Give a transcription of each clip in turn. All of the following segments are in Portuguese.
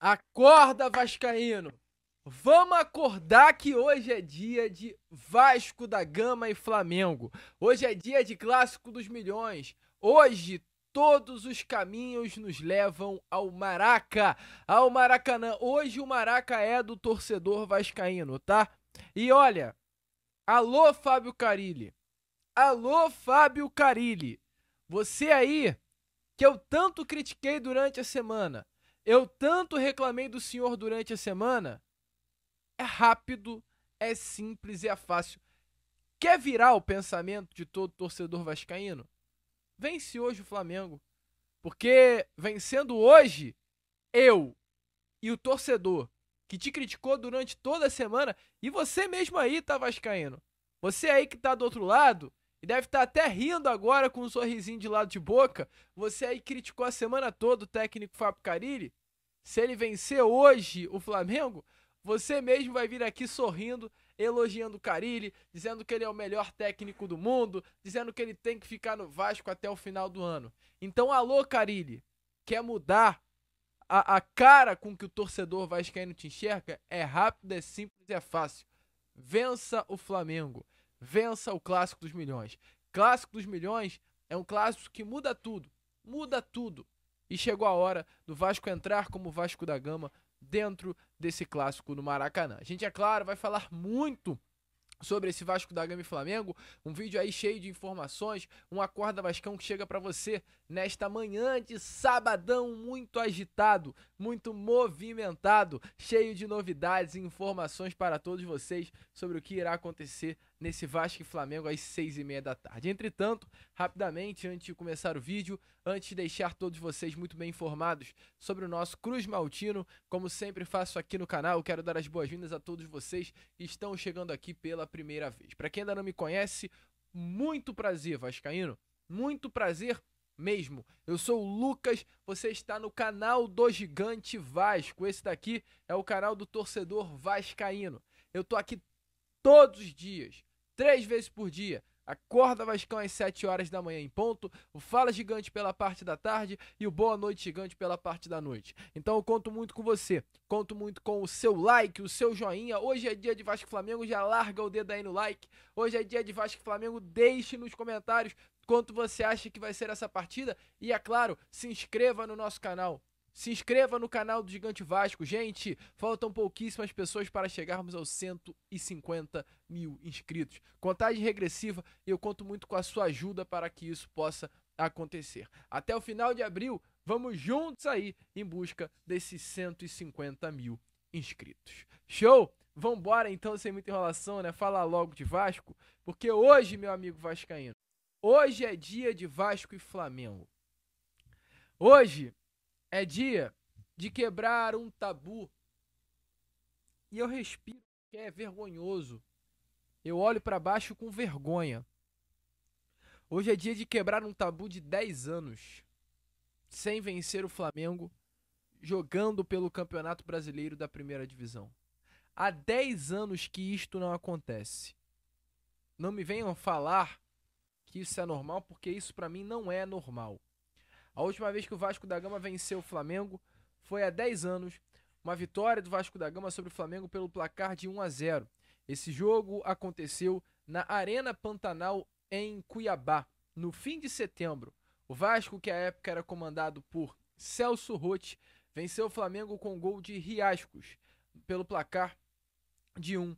Acorda, vascaíno! Vamos acordar que hoje é dia de Vasco da Gama e Flamengo. Hoje é dia de Clássico dos Milhões. Hoje todos os caminhos nos levam ao Maraca, ao Maracanã. Hoje o Maraca é do torcedor vascaíno, tá? E olha, alô Fábio Carilli. Alô Fábio Carilli. Você aí que eu tanto critiquei durante a semana, eu tanto reclamei do senhor durante a semana, é rápido, é simples e é fácil. Quer virar o pensamento de todo torcedor vascaíno? Vence hoje o Flamengo. Porque vencendo hoje, eu e o torcedor que te criticou durante toda a semana, e você mesmo aí, tá, vascaíno? Você aí que tá do outro lado, e deve estar até rindo agora com um sorrisinho de lado de boca, você aí criticou a semana toda o técnico Fábio Carilli. Se ele vencer hoje o Flamengo, você mesmo vai vir aqui sorrindo, elogiando o Carilli, dizendo que ele é o melhor técnico do mundo, dizendo que ele tem que ficar no Vasco até o final do ano. Então, alô, Carilli, quer mudar a cara com que o torcedor vascaíno te enxerga? É rápido, é simples e é fácil. Vença o Flamengo. Vença o Clássico dos Milhões. Clássico dos Milhões é um clássico que muda tudo. Muda tudo. E chegou a hora do Vasco entrar como Vasco da Gama dentro desse clássico no Maracanã. A gente, é claro, vai falar muito sobre esse Vasco da Gama e Flamengo, um vídeo aí cheio de informações, um Acorda Vascão que chega pra você nesta manhã de sabadão muito agitado, muito movimentado, cheio de novidades e informações para todos vocês sobre o que irá acontecer nesse Vasco e Flamengo às 6h30 da tarde. Entretanto, rapidamente, antes de começar o vídeo, antes de deixar todos vocês muito bem informados sobre o nosso Cruz Maltino, como sempre faço aqui no canal, quero dar as boas-vindas a todos vocês que estão chegando aqui pela primeira vez. Para quem ainda não me conhece, muito prazer, vascaíno, muito prazer mesmo. Eu sou o Lucas, você está no canal do Gigante Vasco. Esse daqui é o canal do torcedor vascaíno. Eu tô aqui todos os dias, 3 vezes por dia. Acorda Vascão às 7 horas da manhã em ponto, o Fala Gigante pela parte da tarde e o Boa Noite Gigante pela parte da noite. Então eu conto muito com você, conto muito com o seu like, o seu joinha. Hoje é dia de Vasco e Flamengo, já larga o dedo aí no like. Hoje é dia de Vasco e Flamengo, deixe nos comentários quanto você acha que vai ser essa partida. E é claro, se inscreva no nosso canal. Se inscreva no canal do Gigante Vasco. Gente, faltam pouquíssimas pessoas para chegarmos aos 150 mil inscritos. Contagem regressiva e eu conto muito com a sua ajuda para que isso possa acontecer. Até o final de abril, vamos juntos aí em busca desses 150 mil inscritos. Show? Vambora então, sem muita enrolação, né? Falar logo de Vasco, porque hoje, meu amigo vascaíno, hoje é dia de Vasco e Flamengo. Hoje é dia de quebrar um tabu. E eu respiro, que é vergonhoso. Eu olho para baixo com vergonha. Hoje é dia de quebrar um tabu de 10 anos sem vencer o Flamengo, jogando pelo Campeonato Brasileiro da Primeira Divisão. Há 10 anos que isto não acontece. Não me venham falar que isso é normal, porque isso para mim não é normal. A última vez que o Vasco da Gama venceu o Flamengo foi há 10 anos, uma vitória do Vasco da Gama sobre o Flamengo pelo placar de 1-0. Esse jogo aconteceu na Arena Pantanal em Cuiabá, no fim de setembro. O Vasco, que à época era comandado por Celso Roth, venceu o Flamengo com gol de Riascos, pelo placar de 1-0.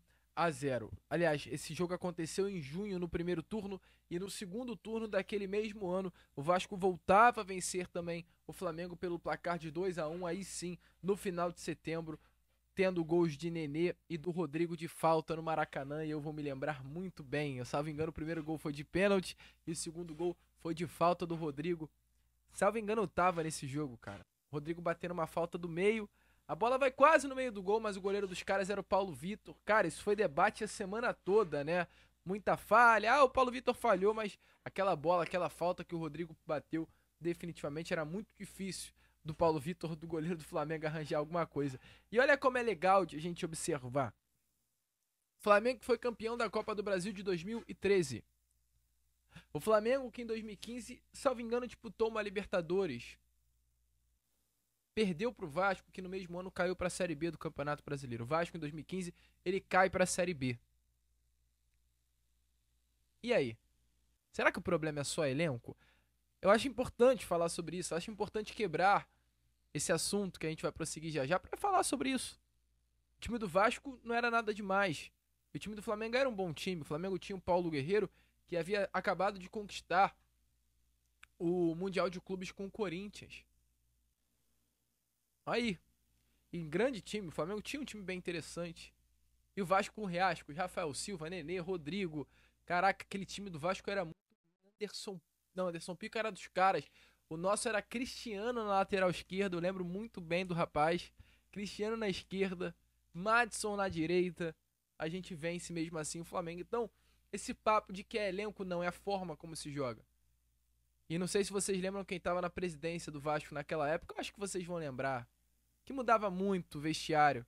Aliás, esse jogo aconteceu em junho no primeiro turno e no segundo turno daquele mesmo ano o Vasco voltava a vencer também o Flamengo pelo placar de 2-1, aí sim, no final de setembro, tendo gols de Nenê e do Rodrigo de falta no Maracanã, e eu vou me lembrar muito bem. Eu, salvo engano, o primeiro gol foi de pênalti e o segundo gol foi de falta do Rodrigo. Salvo engano, eu tava nesse jogo, cara. O Rodrigo batendo uma falta do meio, a bola vai quase no meio do gol, mas o goleiro dos caras era o Paulo Vitor. Cara, isso foi debate a semana toda, né? Muita falha. Ah, o Paulo Vitor falhou, mas aquela bola, aquela falta que o Rodrigo bateu, definitivamente era muito difícil do Paulo Vitor, do goleiro do Flamengo, arranjar alguma coisa. E olha como é legal de a gente observar. O Flamengo foi campeão da Copa do Brasil de 2013. O Flamengo que em 2015, salvo engano, disputou uma Libertadores. perdeu pro Vasco, que no mesmo ano caiu pra Série B do Campeonato Brasileiro. O Vasco, em 2015, ele cai pra Série B. E aí? Será que o problema é só elenco? Eu acho importante falar sobre isso. Eu acho importante quebrar esse assunto que a gente vai prosseguir já já pra falar sobre isso. O time do Vasco não era nada demais. O time do Flamengo era um bom time. O Flamengo tinha o Paulo Guerreiro, que havia acabado de conquistar o Mundial de Clubes com o Corinthians. Aí, em grande time, o Flamengo tinha um time bem interessante. E o Vasco com o Riascos, Rafael Silva, Nenê, Rodrigo. Caraca, aquele time do Vasco era muito. Anderson. Não, Anderson Pico era dos caras. O nosso era Cristiano na lateral esquerda. Eu lembro muito bem do rapaz. Cristiano na esquerda. Madison na direita. A gente vence mesmo assim o Flamengo. Então, esse papo de que é elenco não é a forma como se joga. E não sei se vocês lembram quem estava na presidência do Vasco naquela época. Eu acho que vocês vão lembrar. Que mudava muito o vestiário.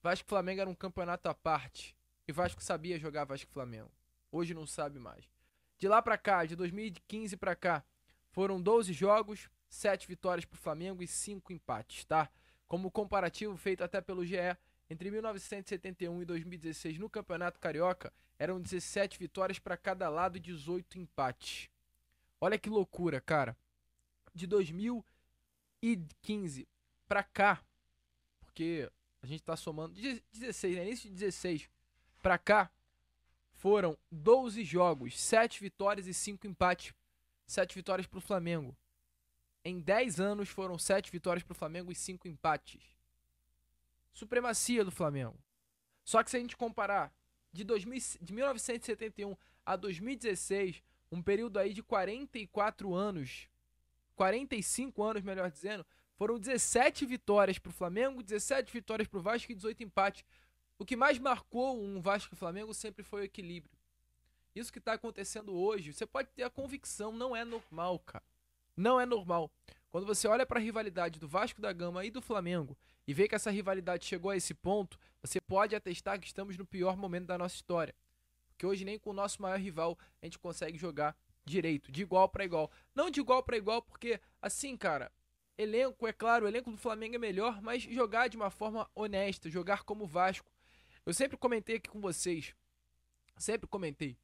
Vasco e Flamengo era um campeonato à parte. E Vasco sabia jogar Vasco e Flamengo. Hoje não sabe mais. De lá pra cá, de 2015 pra cá, foram 12 jogos, 7 vitórias pro Flamengo e 5 empates, tá? Como comparativo feito até pelo GE, entre 1971 e 2016 no Campeonato Carioca, eram 17 vitórias pra cada lado e 18 empates. Olha que loucura, cara. De 2015 pra cá, porque a gente tá somando 16, né? Início de 16 pra cá, foram 12 jogos, 7 vitórias e 5 empates. 7 vitórias pro Flamengo. Em 10 anos foram 7 vitórias pro Flamengo e 5 empates. Supremacia do Flamengo. Só que se a gente comparar de 1971 a 2016, um período aí de 44 anos, 45 anos, melhor dizendo, foram 17 vitórias pro Flamengo, 17 vitórias pro Vasco e 18 empates. O que mais marcou um Vasco e Flamengo sempre foi o equilíbrio. Isso que tá acontecendo hoje, você pode ter a convicção, não é normal, cara. Não é normal. Quando você olha para a rivalidade do Vasco da Gama e do Flamengo e vê que essa rivalidade chegou a esse ponto, você pode atestar que estamos no pior momento da nossa história. Porque hoje nem com o nosso maior rival a gente consegue jogar direito, de igual para igual. Não de igual para igual, porque assim, cara, elenco, é claro, o elenco do Flamengo é melhor, mas jogar de uma forma honesta, jogar como o Vasco. Eu sempre comentei aqui com vocês, sempre comentei.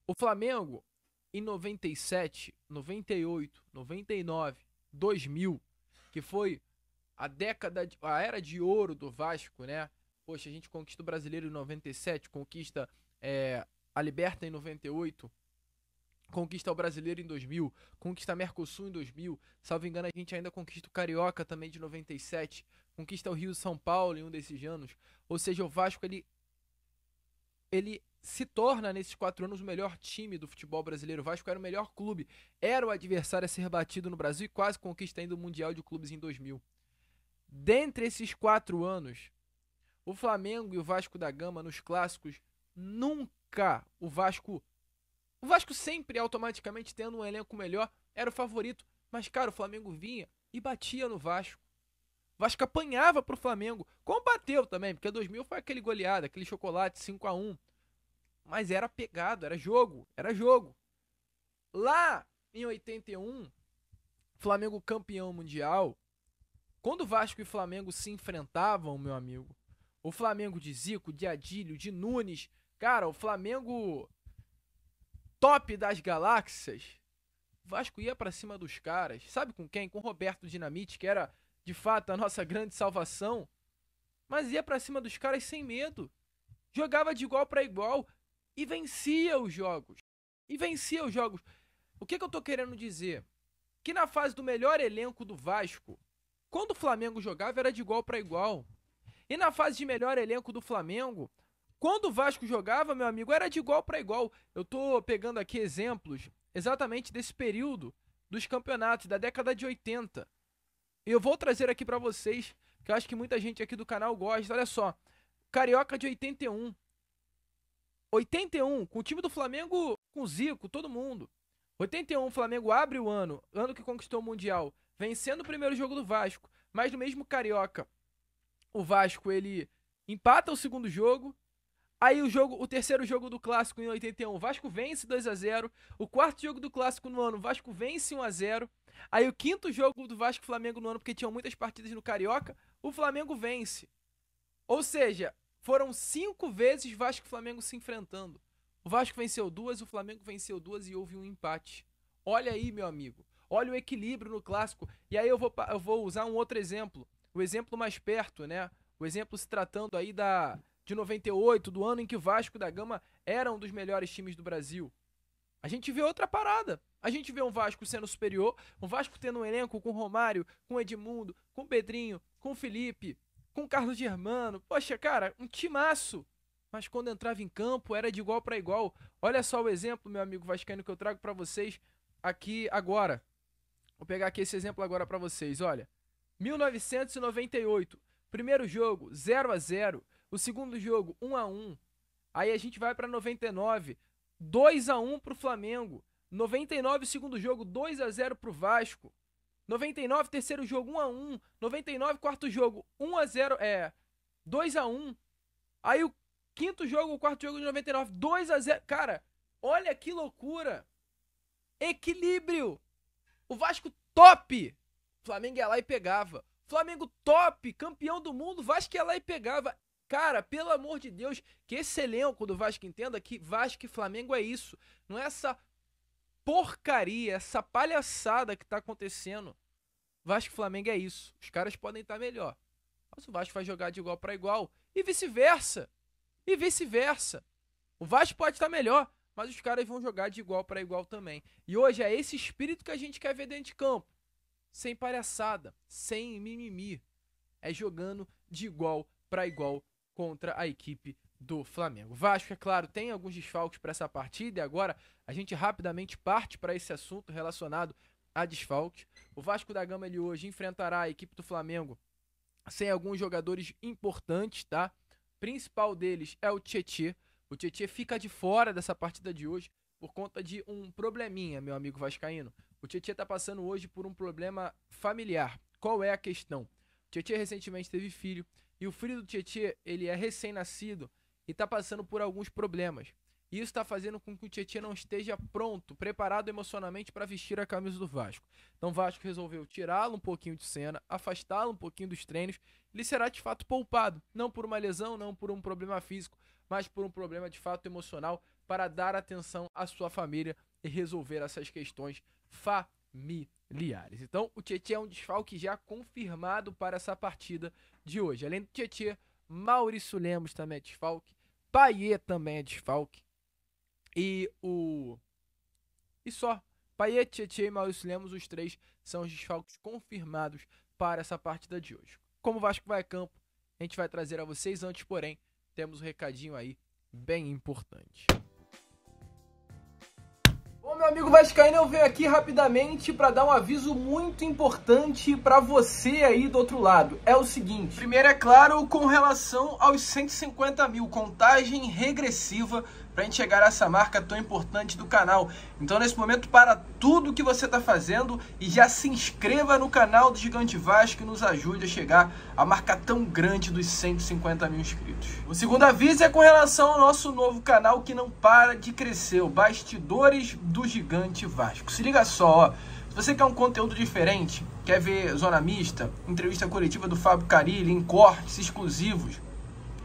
O Flamengo, em 97, 98, 99, 2000, que foi a era de ouro do Vasco, né? Poxa, a gente conquista o Brasileiro em 97, conquista a Liberta em 98, conquista o Brasileiro em 2000, conquista a Mercosul em 2000, salvo engano a gente ainda conquista o Carioca também de 97, conquista o Rio São Paulo em um desses anos. Ou seja, o Vasco ele se torna nesses 4 anos o melhor time do futebol brasileiro. O Vasco era o melhor clube, era o adversário a ser batido no Brasil e quase conquista ainda o Mundial de Clubes em 2000. Dentre esses 4 anos, o Flamengo e o Vasco da Gama nos clássicos, nunca o Vasco sempre automaticamente tendo um elenco melhor, era o favorito. Mas, cara, o Flamengo vinha e batia no Vasco. O Vasco apanhava pro Flamengo. Combateu também, porque 2000 foi aquele goleada, aquele chocolate 5-1. Mas era pegado, era jogo, era jogo. Lá em 81, Flamengo campeão mundial, quando Vasco e Flamengo se enfrentavam, meu amigo, o Flamengo de Zico, de Adílio, de Nunes, cara, o Flamengo top das galáxias, o Vasco ia pra cima dos caras. Sabe com quem? Com o Roberto Dinamite, que era de fato a nossa grande salvação. Mas ia pra cima dos caras sem medo. Jogava de igual pra igual e vencia os jogos. O que eu tô querendo dizer? Que na fase do melhor elenco do Vasco, quando o Flamengo jogava era de igual pra igual. E na fase de melhor elenco do Flamengo, quando o Vasco jogava, meu amigo, era de igual pra igual. Eu tô pegando aqui exemplos exatamente desse período dos campeonatos, da década de 80. E eu vou trazer aqui pra vocês, que eu acho que muita gente aqui do canal gosta. Olha só, Carioca de 81. 81, com o time do Flamengo, com o Zico, todo mundo. 81, o Flamengo abre o ano que conquistou o Mundial, vencendo o primeiro jogo do Vasco. Mas no mesmo Carioca, o Vasco, ele empata o segundo jogo, Aí o terceiro jogo do Clássico em 81, o Vasco vence 2-0. O quarto jogo do Clássico no ano, o Vasco vence 1-0. Aí o quinto jogo do Vasco e Flamengo no ano, porque tinham muitas partidas no Carioca, o Flamengo vence. Ou seja, foram 5 vezes Vasco e Flamengo se enfrentando. O Vasco venceu 2, o Flamengo venceu 2 e houve um empate. Olha aí, meu amigo. Olha o equilíbrio no Clássico. E aí eu vou usar um outro exemplo. O exemplo mais perto, né? O exemplo se tratando aí de 98, do ano em que o Vasco da Gama era um dos melhores times do Brasil. A gente vê outra parada. A gente vê um Vasco sendo superior, um Vasco tendo um elenco com Romário, com Edmundo, com Pedrinho, com Felipe, com Carlos Germano. Poxa, cara, um timaço. Mas quando entrava em campo era de igual para igual. Olha só o exemplo, meu amigo vascaíno, que eu trago para vocês aqui agora. Vou pegar aqui esse exemplo agora para vocês, olha. 1998, primeiro jogo 0-0, o segundo jogo 1-1. Aí a gente vai para 99, 2-1 pro Flamengo. 99, segundo jogo 2-0 pro Vasco. 99, terceiro jogo 1-1. 99, quarto jogo 1-0, 2-1. Aí o quinto jogo, o quarto jogo de 99, 2-0. Cara, olha que loucura. Equilíbrio. O Vasco top. Flamengo ia lá e pegava. Flamengo top, campeão do mundo, Vasco ia lá e pegava. Cara, pelo amor de Deus, que esse elenco do Vasco entenda que Vasco e Flamengo é isso. Não é essa porcaria, essa palhaçada que tá acontecendo. Vasco e Flamengo é isso. Os caras podem estar melhor, mas o Vasco vai jogar de igual para igual. E vice-versa. E vice-versa. O Vasco pode estar melhor, mas os caras vão jogar de igual para igual também. E hoje é esse espírito que a gente quer ver dentro de campo. Sem palhaçada, sem mimimi. É jogando de igual para igual contra a equipe do Flamengo. O Vasco, é claro, tem alguns desfalques para essa partida e agora a gente rapidamente parte para esse assunto relacionado a desfalques. O Vasco da Gama, ele hoje enfrentará a equipe do Flamengo sem alguns jogadores importantes, tá? O principal deles é o Tietê. O Tietê fica de fora dessa partida de hoje por conta de um probleminha, meu amigo vascaíno. O Tietê tá passando hoje por um problema familiar. Qual é a questão? O Tietê recentemente teve filho e o filho do Tietê, ele é recém-nascido e tá passando por alguns problemas. E isso tá fazendo com que o Tietê não esteja pronto, preparado emocionalmente para vestir a camisa do Vasco. Então o Vasco resolveu tirá-lo um pouquinho de cena, afastá-lo um pouquinho dos treinos. Ele será de fato poupado, não por uma lesão, não por um problema físico, mas por um problema de fato emocional, para dar atenção à sua família e resolver essas questões familiares. Então o Tietê é um desfalque já confirmado para essa partida de hoje. Além do Tietê, Maurício Lemos também é desfalque, Payet também é desfalque. E só. Payet, Tietê e Maurício Lemos, os três são os desfalques confirmados para essa partida de hoje. Como o Vasco vai a campo, a gente vai trazer a vocês. Antes, porém, temos um recadinho aí bem importante. Bom, meu amigo vascaíno, eu venho aqui rapidamente para dar um aviso muito importante para você aí do outro lado. É o seguinte: primeiro, é claro, com relação aos 150 mil, contagem regressiva para a gente chegar a essa marca tão importante do canal. Então, nesse momento, para tudo que você está fazendo e já se inscreva no canal do Gigante Vasco e nos ajude a chegar a marca tão grande dos 150 mil inscritos. O segundo aviso é com relação ao nosso novo canal que não para de crescer, o Bastidores do Gigante Vasco. Se liga só, ó. Se você quer um conteúdo diferente, quer ver Zona Mista, entrevista coletiva do Fábio Carilli, em cortes exclusivos,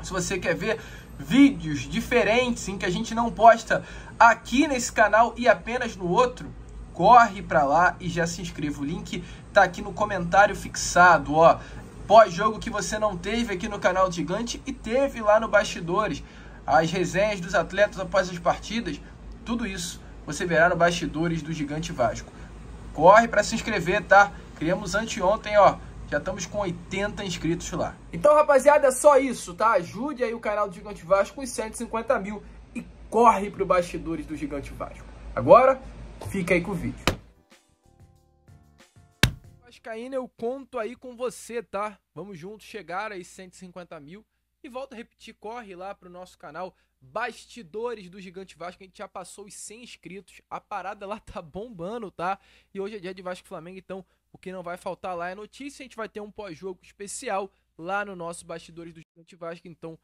se você quer ver vídeos diferentes em que a gente não posta aqui nesse canal e apenas no outro, corre pra lá e já se inscreva. O link tá aqui no comentário fixado, ó. Pós-jogo que você não teve aqui no canal do Gigante e teve lá no Bastidores, as resenhas dos atletas após as partidas, tudo isso você verá no Bastidores do Gigante Vasco. Corre para se inscrever, tá? Criamos anteontem, ó. Já estamos com 80 inscritos lá. Então, rapaziada, é só isso, tá? Ajude aí o canal do Gigante Vasco com os 150 mil e corre pro Bastidores do Gigante Vasco. Agora, fica aí com o vídeo. Vascaíno, eu conto aí com você, tá? Vamos juntos chegar aí 150 mil. E volto a repetir, corre lá pro nosso canal Bastidores do Gigante Vasco. A gente já passou os 100 inscritos. A parada lá tá bombando, tá? E hoje é dia de Vasco e Flamengo, então o que não vai faltar lá é notícia. A gente vai ter um pós-jogo especial lá no nosso Bastidores do Gigante Vasco. Então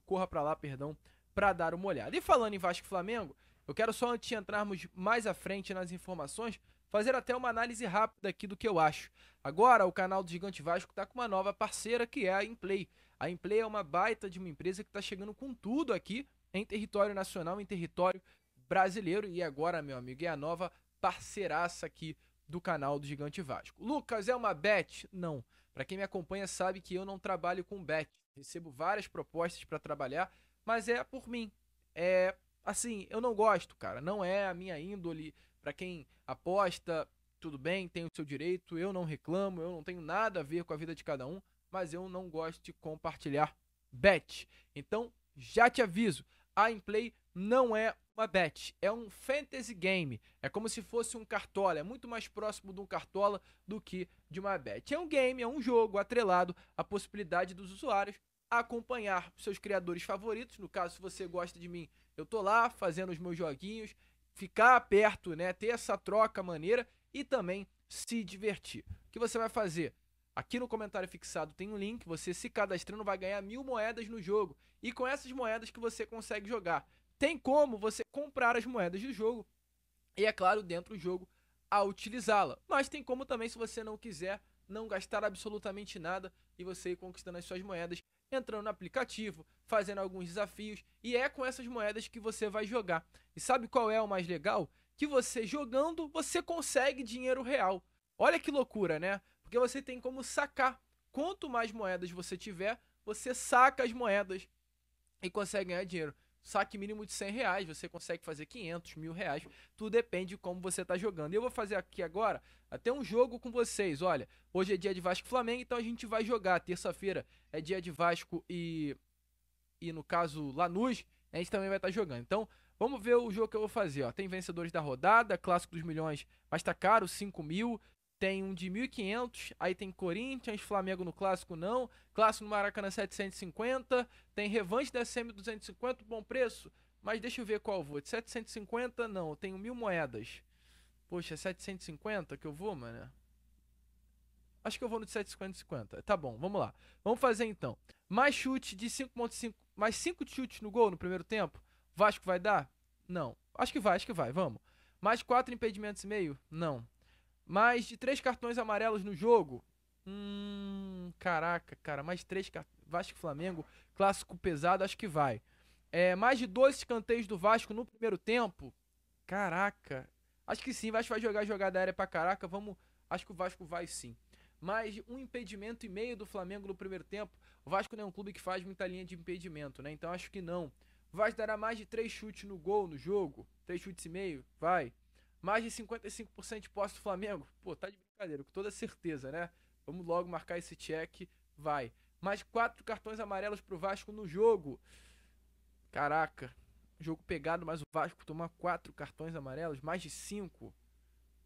corra pra lá, perdão, pra dar uma olhada. E falando em Vasco e Flamengo, eu quero só, antes de entrarmos mais à frente nas informações, fazer até uma análise rápida aqui do que eu acho. Agora, o canal do Gigante Vasco está com uma nova parceira, que é a Inplay. A Inplay é uma baita de uma empresa que está chegando com tudo aqui em território nacional, em território brasileiro. E agora, meu amigo, é a nova parceiraça aqui do canal do Gigante Vasco. Lucas, é uma bet? Não. Para quem me acompanha sabe que eu não trabalho com bet. Recebo várias propostas para trabalhar, mas é por mim. Assim, eu não gosto, cara. Não é a minha índole. Para quem aposta, tudo bem, tem o seu direito. Eu não reclamo, eu não tenho nada a ver com a vida de cada um, mas eu não gosto de compartilhar bet. Então, já te aviso, a Inplay não é uma bet, é um fantasy game. É como se fosse um cartola, é muito mais próximo de um cartola do que de uma bet. É um game, é um jogo atrelado à possibilidade dos usuários acompanhar seus criadores favoritos. No caso, se você gosta de mim, eu tô lá fazendo os meus joguinhos, ficar perto, né, ter essa troca maneira e também se divertir. O que você vai fazer? Aqui no comentário fixado tem um link, você se cadastrando vai ganhar 1000 moedas no jogo. E com essas moedas que você consegue jogar. Tem como você comprar as moedas do jogo e, é claro, dentro do jogo, a utilizá-la. Mas tem como também, se você não quiser, não gastar absolutamente nada e você ir conquistando as suas moedas, entrando no aplicativo, fazendo alguns desafios, e é com essas moedas que você vai jogar. E sabe qual é o mais legal? Que você jogando, você consegue dinheiro real. Olha que loucura, né? Porque você tem como sacar. Quanto mais moedas você tiver, você saca as moedas e consegue ganhar dinheiro. Saque mínimo de 100 reais, você consegue fazer 500, 1000 reais, tudo depende de como você está jogando. E eu vou fazer aqui agora até um jogo com vocês. Olha, hoje é dia de Vasco e Flamengo, então a gente vai jogar. Terça-feira é dia de Vasco e no caso Lanús, a gente também vai estar jogando. Então vamos ver o jogo que eu vou fazer. Ó. Tem vencedores da rodada, Clássico dos Milhões, mas tá caro, 5.000. Tem um de 1.500, aí tem Corinthians, Flamengo no Clássico não, Clássico no Maracanã 750, tem revanche da SEMI 250, bom preço, mas deixa eu ver qual eu vou, de 750 não, eu tenho 1000 moedas, poxa, 750 que eu vou, mano? Acho que eu vou no de 750, tá bom, vamos lá, vamos fazer então, mais chute de 5.5, mais 5 chutes no gol no primeiro tempo, Vasco vai dar? Não, acho que vai, vamos, mais 4 impedimentos e meio? Não. Mais de 3 cartões amarelos no jogo? Caraca, cara, mais 3 cartões. Vasco e Flamengo, clássico pesado, acho que vai. Mais de 12 escanteios do Vasco no primeiro tempo? Caraca. Acho que sim, Vasco vai jogar jogada aérea pra caraca, vamos. Acho que o Vasco vai sim. Mais um impedimento e meio do Flamengo no primeiro tempo. O Vasco não é um clube que faz muita linha de impedimento, né? Então acho que não. O Vasco dará mais de 3 chutes no gol no jogo? 3 chutes e meio? Vai. Mais de 55% de posse do Flamengo? Pô, tá de brincadeira, com toda certeza, né? Vamos logo marcar esse check. Vai. Mais 4 cartões amarelos pro Vasco no jogo. Caraca. Jogo pegado, mas o Vasco tomar 4 cartões amarelos. Mais de 5.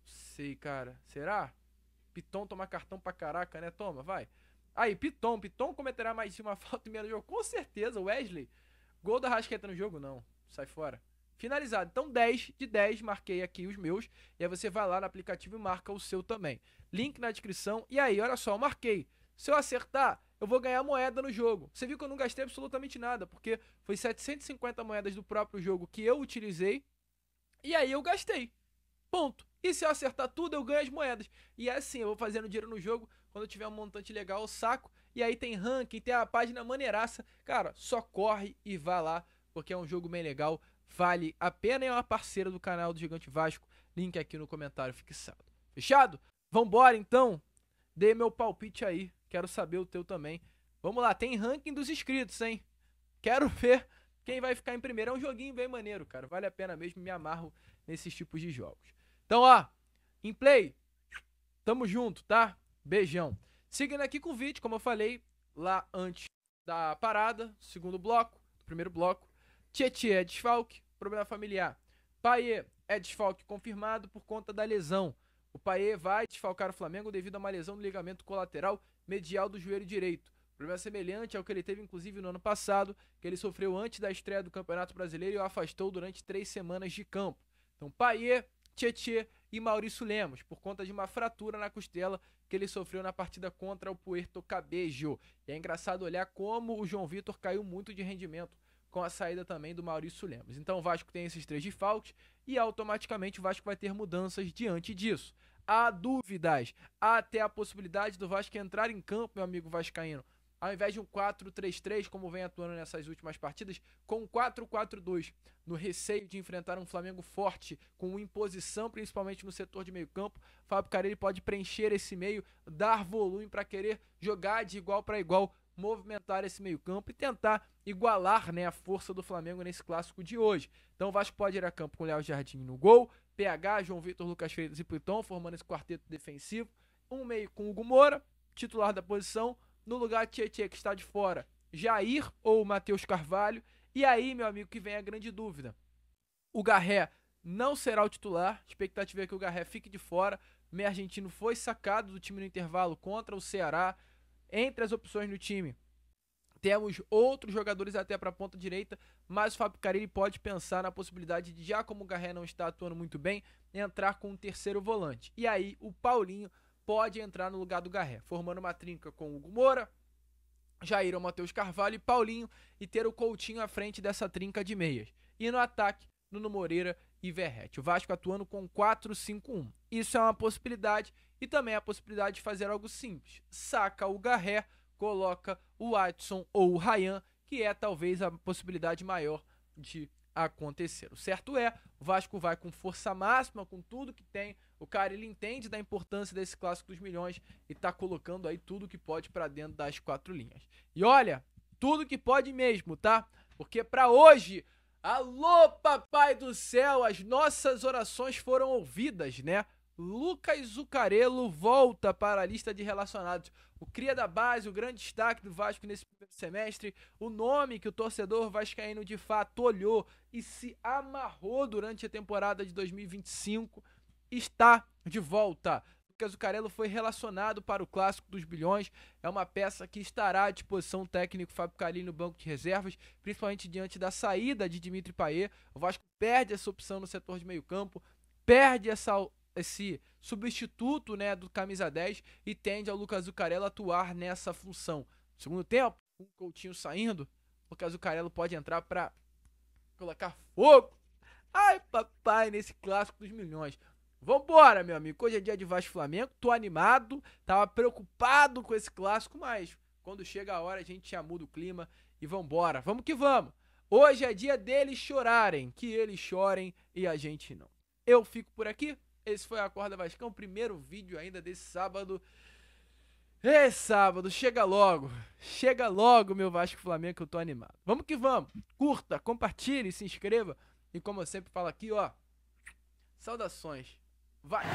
Sei, cara. Será? Piton tomar cartão pra caraca, né? Toma, vai. Aí, Piton cometerá mais de uma falta e meia no jogo. Com certeza, Wesley. Gol da Rascaeta no jogo? Não. Sai fora. Finalizado. Então 10 de 10, marquei aqui os meus. E aí você vai lá no aplicativo e marca o seu também. Link na descrição. E aí, olha só, eu marquei. Se eu acertar, eu vou ganhar moeda no jogo. Você viu que eu não gastei absolutamente nada, porque foi 750 moedas do próprio jogo que eu utilizei. E aí eu gastei. Ponto. E se eu acertar tudo, eu ganho as moedas. E é assim, eu vou fazendo dinheiro no jogo. Quando eu tiver um montante legal, eu saco. E aí tem ranking, tem a página maneiraça. Cara, só corre e vá lá, porque é um jogo bem legal. Vale a pena e é uma parceira do canal do Gigante Vasco. Link aqui no comentário fixado. Fechado? Vambora então? Dê meu palpite aí. Quero saber o teu também. Vamos lá, tem ranking dos inscritos, hein? Quero ver quem vai ficar em primeiro. É um joguinho bem maneiro, cara. Vale a pena mesmo, me amarro nesses tipos de jogos. Então, ó, Inplay, tamo junto, tá? Beijão. Seguindo aqui com o vídeo, como eu falei lá antes da parada, segundo bloco, primeiro bloco. Tietê é desfalque, problema familiar. Payet é desfalque confirmado por conta da lesão. O Payet vai desfalcar o Flamengo devido a uma lesão no ligamento colateral medial do joelho direito. Problema semelhante ao que ele teve inclusive no ano passado, que ele sofreu antes da estreia do Campeonato Brasileiro e o afastou durante 3 semanas de campo. Então Payet, Tietê e Maurício Lemos, por conta de uma fratura na costela que ele sofreu na partida contra o Puerto Cabello. E é engraçado olhar como o João Vitor caiu muito de rendimento com a saída também do Maurício Lemos. Então o Vasco tem esses 3 desfalques e automaticamente o Vasco vai ter mudanças diante disso. Há dúvidas, há até a possibilidade do Vasco entrar em campo, meu amigo vascaíno, ao invés de um 4-3-3, como vem atuando nessas últimas partidas, com um 4-4-2, no receio de enfrentar um Flamengo forte, com imposição, principalmente no setor de meio campo. Fábio Carille pode preencher esse meio, dar volume para querer jogar de igual para igual, movimentar esse meio campo e tentar igualar, né, a força do Flamengo nesse clássico de hoje. Então o Vasco pode ir a campo com o Léo Jardim no gol, PH, João Vitor, Lucas Freitas e Piton, formando esse quarteto defensivo. Um meio com o Hugo Moura, titular da posição. No lugar de Tietê, que está de fora, Jair ou Matheus Carvalho. E aí, meu amigo, que vem a grande dúvida. O Garré não será o titular. Expectativa é que o Garré fique de fora. O meio argentino foi sacado do time no intervalo contra o Ceará. Entre as opções no time, temos outros jogadores até para a ponta direita, mas o Fábio Carille pode pensar na possibilidade de, já como o Garré não está atuando muito bem, entrar com um terceiro volante. E aí, o Paulinho pode entrar no lugar do Garré, formando uma trinca com o Hugo Moura, Jair ou Matheus Carvalho e Paulinho, e ter o Coutinho à frente dessa trinca de meias. E no ataque, Nuno Moreira e Verratti. O Vasco atuando com 4-5-1. Isso é uma possibilidade, e também a possibilidade de fazer algo simples. Saca o Garré, coloca o Watson ou o Ryan, que é talvez a possibilidade maior de acontecer. O certo é, o Vasco vai com força máxima, com tudo que tem. O cara, ele entende da importância desse clássico dos milhões e tá colocando aí tudo que pode pra dentro das 4 linhas. E olha, tudo que pode mesmo, tá? Porque pra hoje, alô papai do céu, as nossas orações foram ouvidas, né? Lucas Zuccarello volta para a lista de relacionados. O cria da base, o grande destaque do Vasco nesse primeiro semestre, o nome que o torcedor vascaíno de fato olhou e se amarrou durante a temporada de 2025, está de volta. Lucas Zuccarello foi relacionado para o Clássico dos Bilhões, é uma peça que estará à disposição do técnico Fábio Carille no banco de reservas, principalmente diante da saída de Dimitri Payet. O Vasco perde essa opção no setor de meio campo, perde esse substituto, né, do camisa 10 e tende ao Lucas Zuccarello atuar nessa função. No segundo tempo, com o Coutinho saindo, o Lucas Zuccarello pode entrar para colocar fogo. Ai, papai, nesse Clássico dos Milhões. Vambora, meu amigo. Hoje é dia de Vasco e Flamengo. Tô animado, tava preocupado com esse clássico, mas quando chega a hora a gente já muda o clima e vambora. Vamos que vamos. Hoje é dia deles chorarem, que eles chorem e a gente não. Eu fico por aqui. Esse foi a Acorda Vascão, primeiro vídeo ainda desse sábado. Sábado, chega logo, meu Vasco e Flamengo, que eu tô animado. Vamos que vamos, curta, compartilhe, se inscreva. E como eu sempre falo aqui, ó, saudações, vai!